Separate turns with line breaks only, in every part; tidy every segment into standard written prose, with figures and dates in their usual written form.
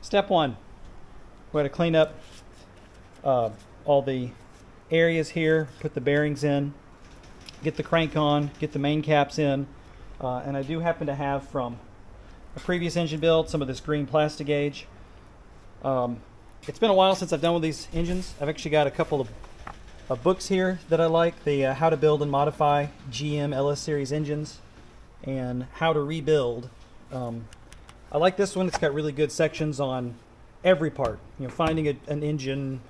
Step one, we're going to clean up all the areas here, put the bearings in, get the crank on, get the main caps in, and I do happen to have from a previous engine build some of this green plastigage. It's been a while since I've done with these engines. I've actually got a couple of books here that I like, the How to Build and Modify GM LS Series Engines and How to Rebuild. I like this one. It's got really good sections on every part. You know, finding an engine,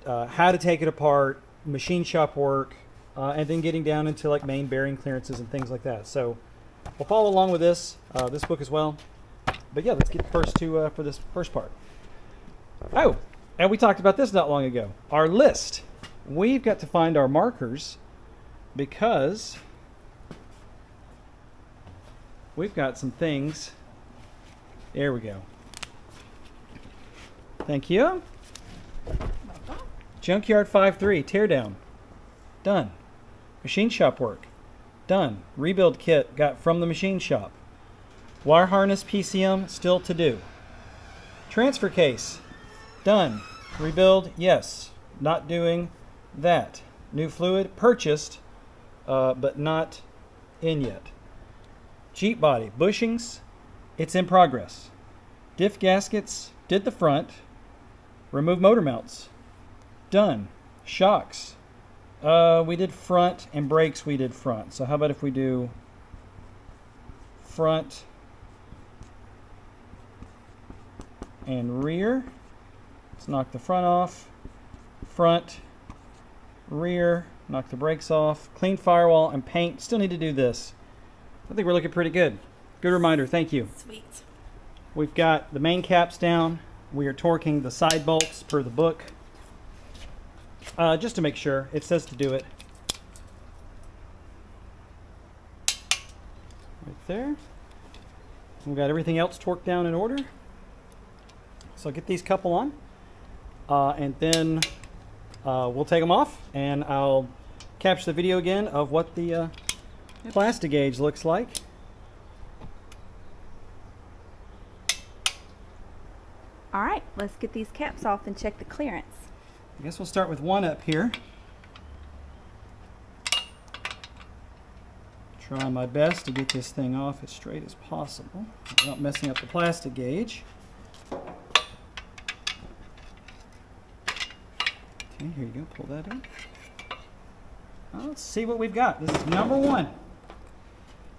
how to take it apart, machine shop work, and then getting down into like main bearing clearances and things like that. So we'll follow along with this book as well. But yeah, let's get first to for this first part. Oh, and we talked about this not long ago. Our list. We've got to find our markers because we've got some things. There we go. Thank you. Junkyard 5.3, teardown. Done. Machine shop work. Done. Rebuild kit got from the machine shop. Wire harness PCM still to do. Transfer case. Done. Rebuild, yes. Not doing that. New fluid purchased, but not in yet. Jeep body. Bushings. It's in progress. Diff gaskets, did the front. Remove motor mounts. Done. Shocks. We did front, and brakes we did front. So how about if we do front and rear. Let's knock the front off. Front, rear, knock the brakes off. Clean firewall and paint. Still need to do this. I think we're looking pretty good. Good reminder, thank you.
Sweet.
We've got the main caps down. We are torquing the side bolts per the book. Just to make sure, it says to do it. Right there. We've got everything else torqued down in order. So I'll get these couple on. And then we'll take them off and I'll capture the video again of what the plastigage looks like.
All right, let's get these caps off and check the clearance.
I guess we'll start with one up here. Try my best to get this thing off as straight as possible without messing up the plastigage. Okay, here you go, pull that in. Well, let's see what we've got. This is number one.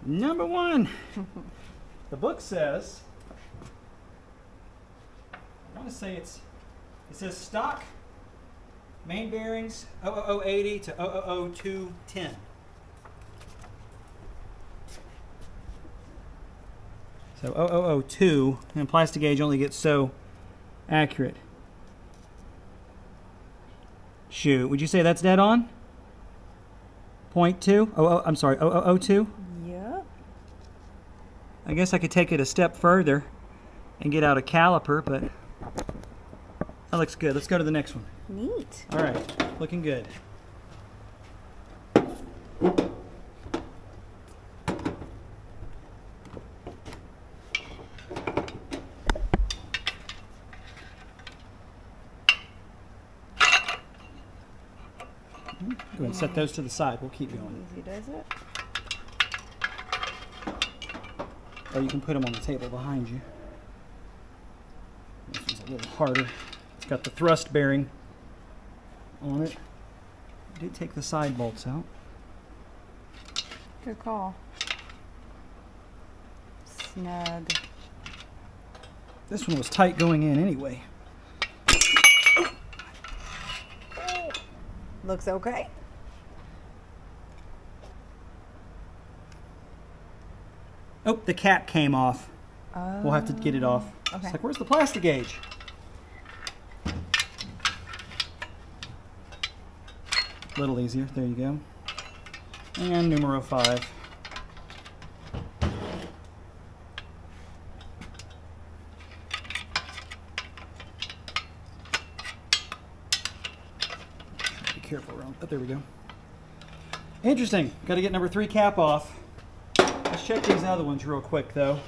Number one. The book says, I want to say it says stock main bearings 00080 to 0000210. So 0002, and plastigage only gets so accurate. Shoot, would you say that's dead on? 0.2? Oh, I'm sorry, 0002?
Yep.
I guess I could take it a step further and get out a caliper, but that looks good. Let's go to the next one.
Neat.
All right, looking good. Go ahead and set those to the side. We'll keep going.
Easy does it.
Or you can put them on the table behind you. This one's a little harder. It's got the thrust bearing on it. I did take the side bolts out.
Good call. Snug.
This one was tight going in anyway.
Looks okay.
Oh, the cap came off. We'll have to get it off.
Okay.
It's like, where's the plastigage? A little easier. There you go. And numero 5. Be careful around. Oh, there we go. Interesting. Got to get number 3 cap off. Let's check these other ones real quick, though.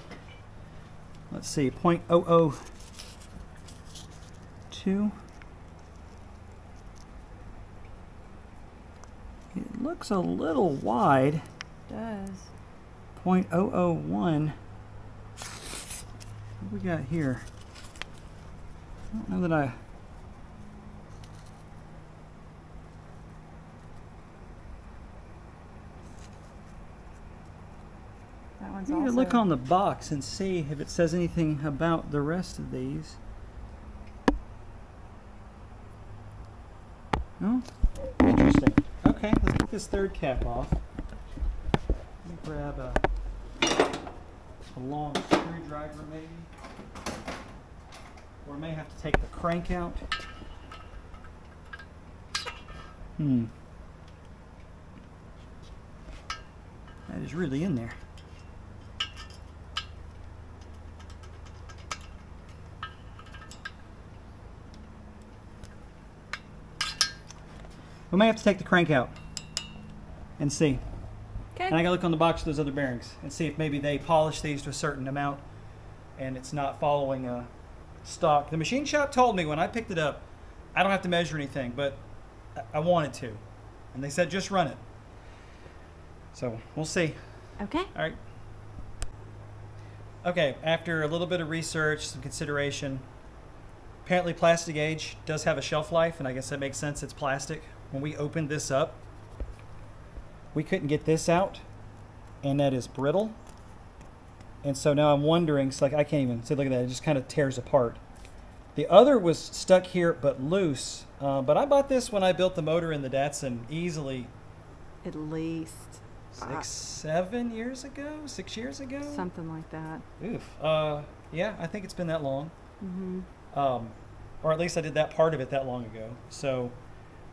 Let's see. 0.00. 0.002. It looks a little wide.
It does.
0.001. What we got here? I don't know that I...
That one's
I need to
also...
look on the box and see if it says anything about the rest of these. Oh, interesting. Okay, let's get this third cap off. Let me grab a long screwdriver maybe. Or I may have to take the crank out. That is really in there. We may have to take the crank out and see.
Okay.
And I gotta look on the box of those other bearings and see if maybe they polish these to a certain amount and it's not following a stock. The machine shop told me when I picked it up, I don't have to measure anything, but I wanted to. And they said just run it. So we'll see.
Okay.
All right. Okay, after a little bit of research, some consideration, apparently plastigage does have a shelf life, and I guess that makes sense, it's plastic. When we opened this up, we couldn't get this out, and that is brittle. And so now I'm wondering, it's like I can't even see, look at that, it just kind of tears apart. The other was stuck here but loose, but I bought this when I built the motor in the Datsun easily
At least
7 years ago, 6 years ago?
something like that.
Oof. Yeah, I think it's been that long.
Mm-hmm.
Or at least I did that part of it that long ago. So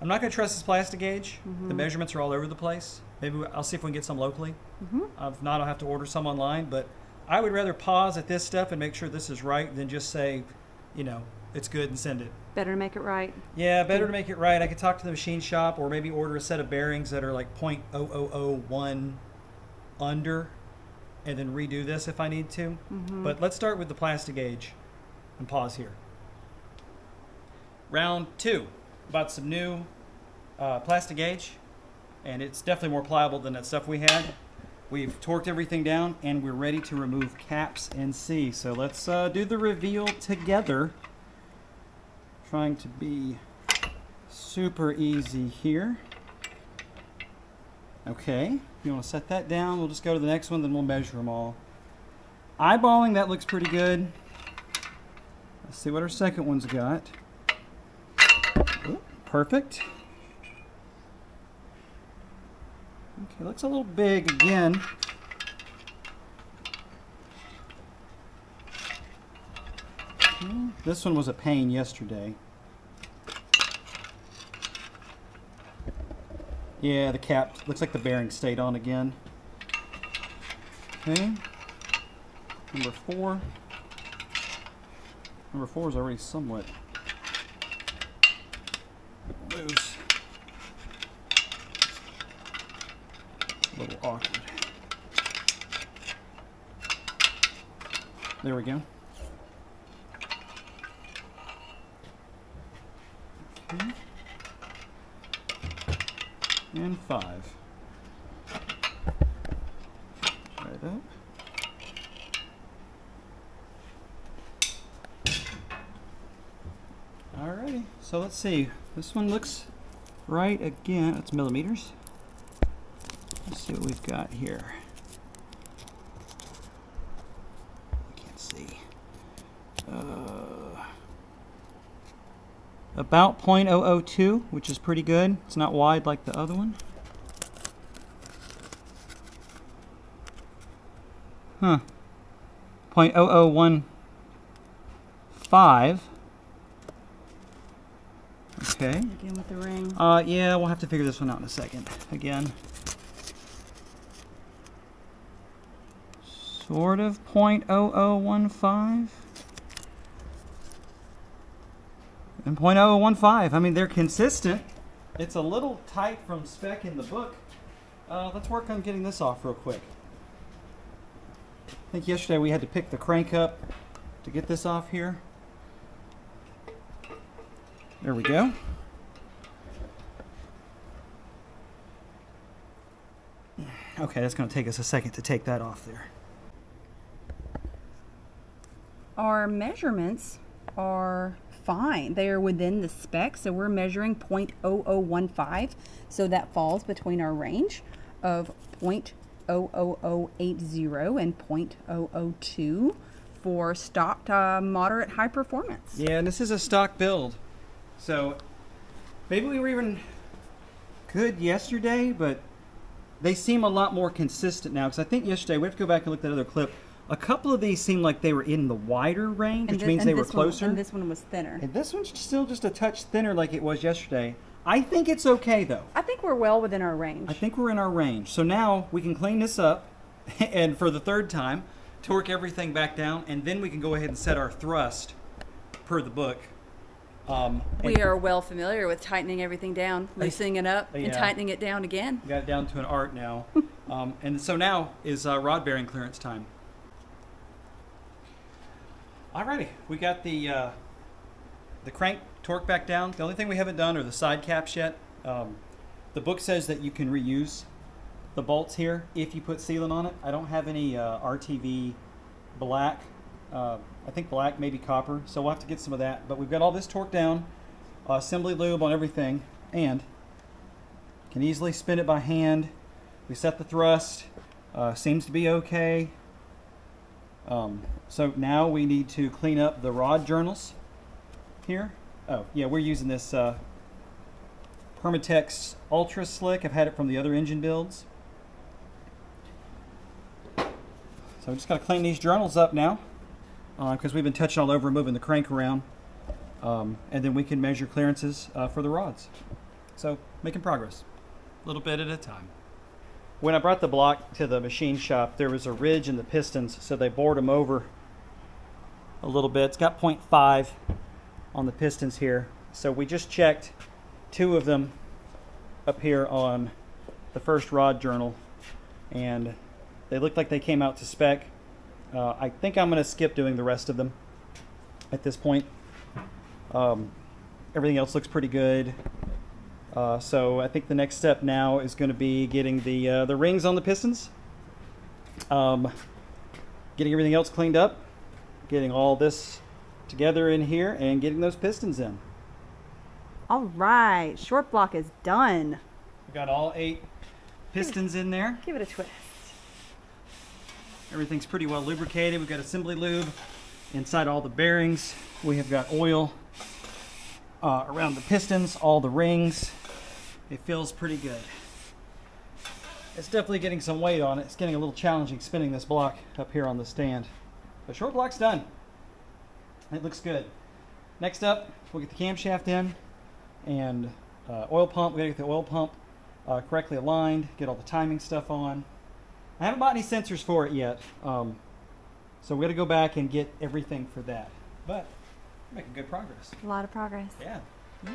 I'm not going to trust this plastigage.
Mm-hmm.
The measurements are all over the place. Maybe I'll see if we can get some locally.
Mm-hmm.
If not, I'll have to order some online. But I would rather pause at this step and make sure this is right than just say, you know, it's good and send it.
Better to make it right.
Yeah, better to make it right. I could talk to the machine shop or maybe order a set of bearings that are like 0.0001 under and then redo this if I need to.
Mm-hmm.
But let's start with the plastigage and pause here. Round 2, about some new plastigage, and it's definitely more pliable than that stuff we had. We've torqued everything down and we're ready to remove caps and see. So let's do the reveal together. Trying to be super easy here. Okay, you want to set that down? We'll just go to the next one, then we'll measure them all. Eyeballing, that looks pretty good. Let's see what our second one's got. Ooh, perfect. Okay, looks a little big again. This one was a pain yesterday. Yeah, the cap looks like the bearing stayed on again. Okay, number 4. Number 4 is already somewhat loose. A little awkward. There we go. Okay. And 5. Right up. Alrighty, so let's see. This one looks right again. It's millimeters. Let's see what we've got here. I can't see. About 0.002, which is pretty good. It's not wide like the other one. Huh. 0.0015. Okay.
Again with the ring.
Yeah, we'll have to figure this one out in a second. Again. Sort of 0.0015. And 0.0015. I mean, they're consistent. It's a little tight from spec in the book. Let's work on getting this off real quick. I think yesterday we had to pick the crank up to get this off here. There we go. Okay, that's going to take us a second to take that off there.
Our measurements are fine. They are within the spec, so we're measuring 0.0015, so that falls between our range of 0.00080 and 0.002 for stock to moderate high performance.
Yeah, and this is a stock build, so maybe we were even good yesterday, but they seem a lot more consistent now, because I think yesterday, we have to go back and look at that other clip, a couple of these seemed like they were in the wider range, which means they were closer.
And this one was thinner.
And this one's still just a touch thinner like it was yesterday. I think it's okay, though.
I think we're well within our range.
I think we're in our range. So now we can clean this up, and for the third time, torque everything back down, and then we can go ahead and set our thrust per the book.
We are well familiar with tightening everything down, loosening it up, and tightening it down again.
We got it down to an art now. And so now is rod bearing clearance time. Alrighty, we got the crank torque back down. The only thing we haven't done are the side caps yet. The book says that you can reuse the bolts here if you put sealant on it. I don't have any RTV black. I think black, maybe copper, so we'll have to get some of that. But we've got all this torqued down, assembly lube on everything, and can easily spin it by hand. We set the thrust, seems to be okay. So now we need to clean up the rod journals here. Oh yeah, we're using this Permatex Ultra Slick. I've had it from the other engine builds. So we just got to clean these journals up now, because we've been touching all over, moving the crank around, and then we can measure clearances for the rods. So making progress, a little bit at a time. When I brought the block to the machine shop, there was a ridge in the pistons, so they bored them over a little bit. It's got 0.5 on the pistons here, so we just checked 2 of them up here on the first rod journal, and they looked like they came out to spec. I think I'm going to skip doing the rest of them at this point. Everything else looks pretty good. So I think the next step now is going to be getting the rings on the pistons, getting everything else cleaned up, getting all this together in here, and getting those pistons in.
All right, short block is done.
We got all 8 pistons in there.
Give it a twist.
Everything's pretty well lubricated. We've got assembly lube inside all the bearings. We have got oil around the pistons, all the rings. It feels pretty good. It's definitely getting some weight on it. It's getting a little challenging spinning this block up here on the stand. But short block's done. It looks good. Next up, we'll get the camshaft in, and oil pump. We gotta get the oil pump correctly aligned, get all the timing stuff on. I haven't bought any sensors for it yet, so we gotta go back and get everything for that. But we're making good progress.
A lot of progress.
Yeah.
Yeah.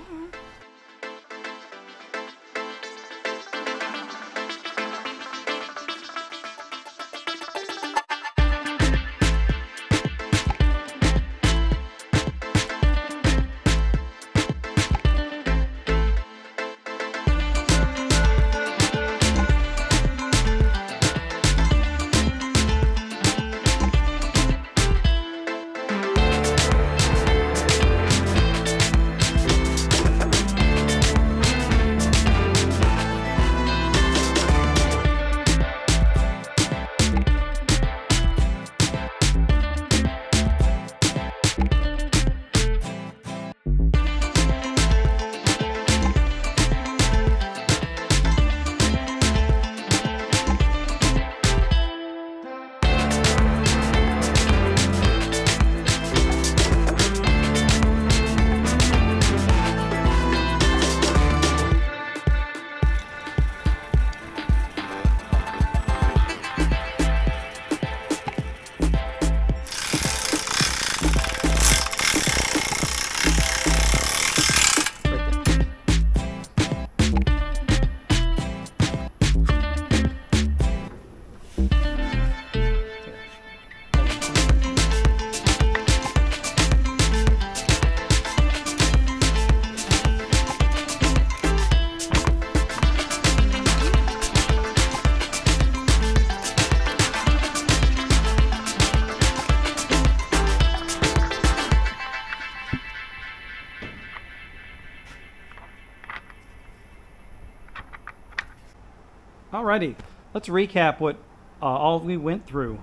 Alrighty, let's recap what all we went through.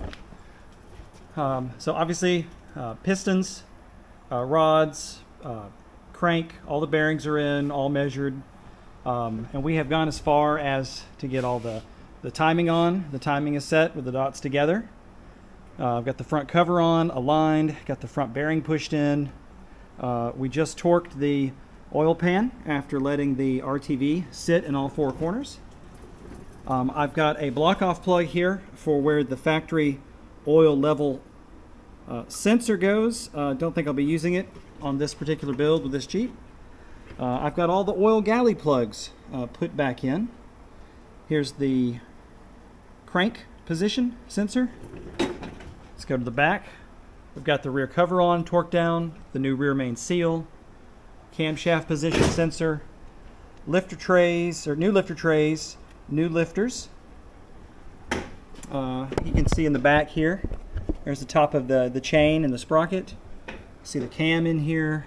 So obviously, pistons, rods, crank, all the bearings are in, all measured. And we have gone as far as to get all the timing on. The timing is set with the dots together. I've got the front cover on, aligned, got the front bearing pushed in. We just torqued the oil pan after letting the RTV sit in all four corners. I've got a block-off plug here for where the factory oil level sensor goes. Don't think I'll be using it on this particular build with this Jeep. I've got all the oil galley plugs put back in. Here's the crank position sensor. Let's go to the back. We've got the rear cover on, torque down, the new rear main seal, camshaft position sensor, lifter trays, or new lifter trays, new lifters. You can see in the back here, there's the top of the chain and the sprocket. See the cam in here.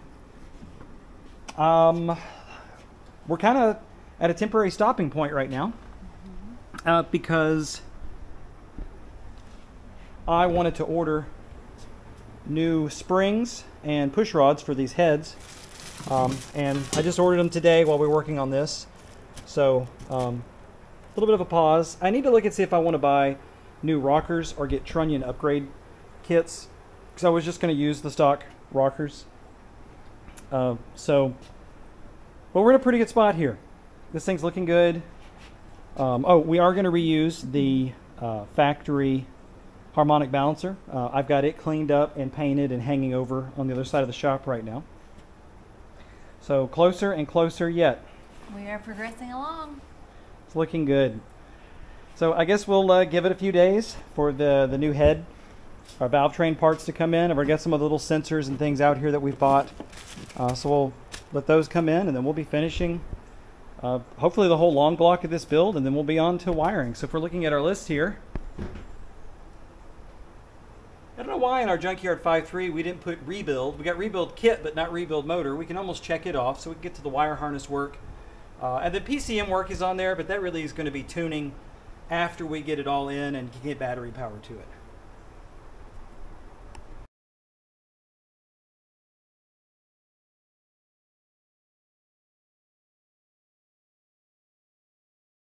We're kind of at a temporary stopping point right now because I wanted to order new springs and push rods for these heads, and I just ordered them today while we were working on this. So a little bit of a pause. I need to look and see if I want to buy new rockers or get trunnion upgrade kits, because I was just going to use the stock rockers. But we're in a pretty good spot here. This thing's looking good. Oh, we are going to reuse the factory harmonic balancer. I've got it cleaned up and painted and hanging over on the other side of the shop right now. So closer and closer yet.
We are progressing along.
It's looking good. So I guess we'll give it a few days for the new head, our valve train parts to come in. I've already got some of the little sensors and things out here that we've bought. So we'll let those come in, and then we'll be finishing hopefully the whole long block of this build, and then we'll be on to wiring. So if we're looking at our list here, I don't know why in our Junkyard 5.3 we didn't put rebuild. We got rebuild kit, but not rebuild motor. We can almost check it off so we can get to the wire harness work. And the PCM work is on there, but that really is going to be tuning after we get it all in and get battery power to it.